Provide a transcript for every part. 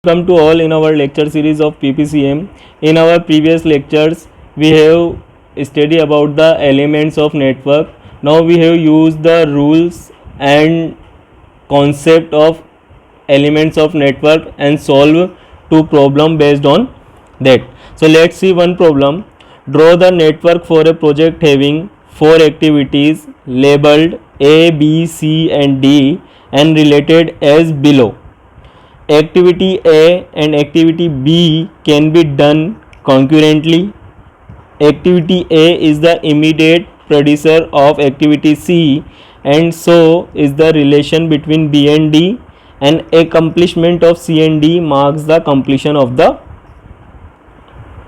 Welcome to all in our lecture series of PPCM. In our previous lectures, we have studied about the elements of network. Now we have used the rules and concept of elements of network and solve two problem based on that. So let's see one problem. Draw the network for a project having four activities labeled A, B, C and D and related as below. Activity A and activity B can be done concurrently. Activity A is the immediate producer of activity C, and so is the relation between B and D, and accomplishment of C and D marks the completion of the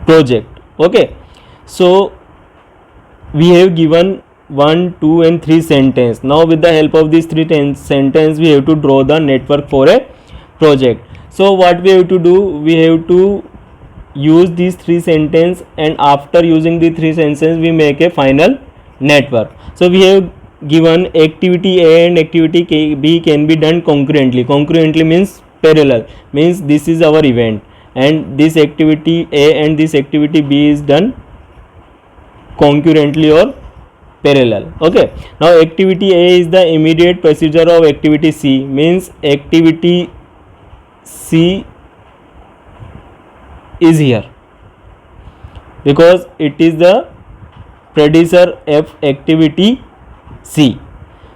project. Okay, so we have given 1, 2 and 3 sentence. Now with the help of these three sentence we have to draw the network for a project. So what we have to do, we have to use these three sentence, and after using the three sentences we make a final network. So we have given activity A and activity B can be done concurrently. Concurrently means parallel, means this is our event and this activity A and this activity B is done concurrently or parallel. Okay, now activity A is the immediate procedure of activity C, means activity C is here because it is the producer of activity C.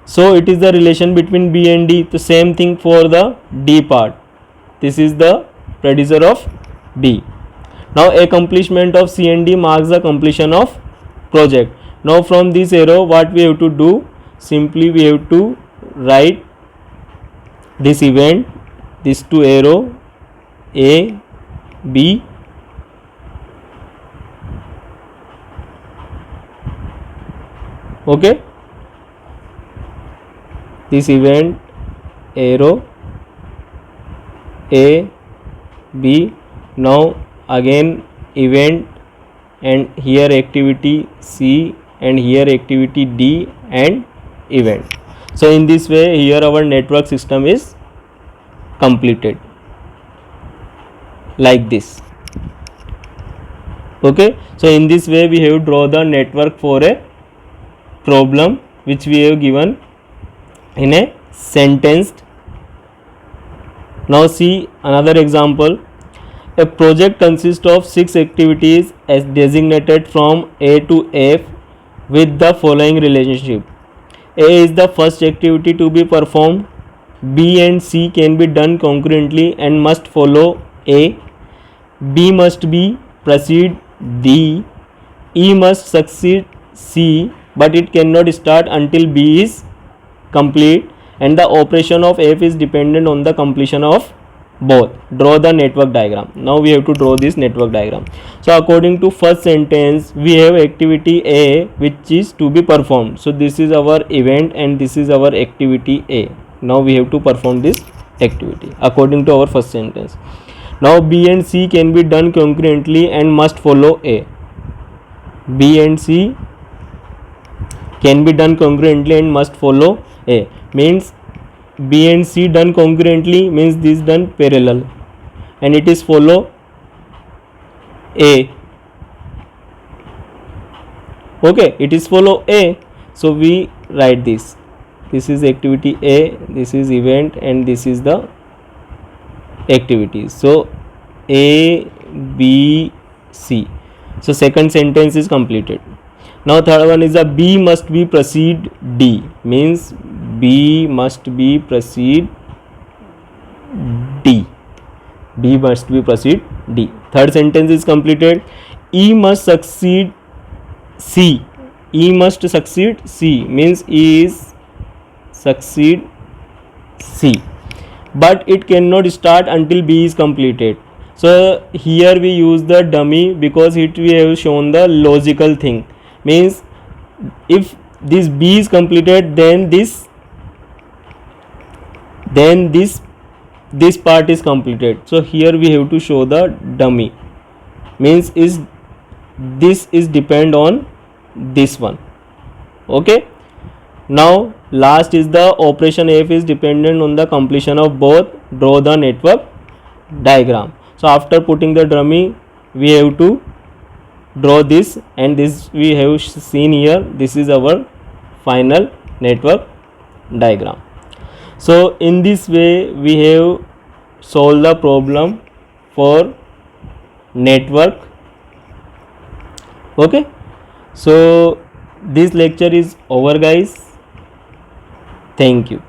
So it is the relation between B and D. The same thing for the D part. This is the producer of B. Now accomplishment of C and D marks the completion of project. Now from this arrow what we have to do, simply we have to write this event, these two arrow A, B, okay, this event arrow A, B. Now again event, and here activity C and here activity D and event. So in this way here our network system is completed like this. Okay, so in this way we have draw the network for a problem which we have given in a sentence. Now see another example. A project consists of 6 activities as designated from A to F with the following relationship. A is the first activity to be performed. B and C can be done concurrently and must follow A. B must be precede D. E must succeed C, but it cannot start until B is complete, and the operation of F is dependent on the completion of both. Draw the network diagram. Now we have to draw this network diagram. So according to first sentence we have activity A which is to be performed. So this is our event and this is our activity A. Now we have to perform this activity according to our first sentence. Now B and C can be done concurrently and must follow A. B and C can be done concurrently and must follow A, means B and C done concurrently means this done parallel and it is follow A. Okay, it is follow A. So we write this. This is activity A, this is event and this is the activity. So A, B, C. So second sentence is completed. Now third one is a B must be precede D, means B must be precede D. B must be precede D. Third sentence is completed. E must succeed C. E must succeed C, means E is succeed C, but it cannot start until B is completed. So here we use the dummy because it we have shown the logical thing, means if this B is completed then this part is completed. So here we have to show the dummy, means is this is depend on this one. Okay, now last is the operation F is dependent on the completion of both. Draw the network diagram. So after putting the dummy, we have to draw this, and this we have seen here. This is our final network diagram. So in this way we have solved the problem for network. Okay, so this lecture is over, guys. Thank you.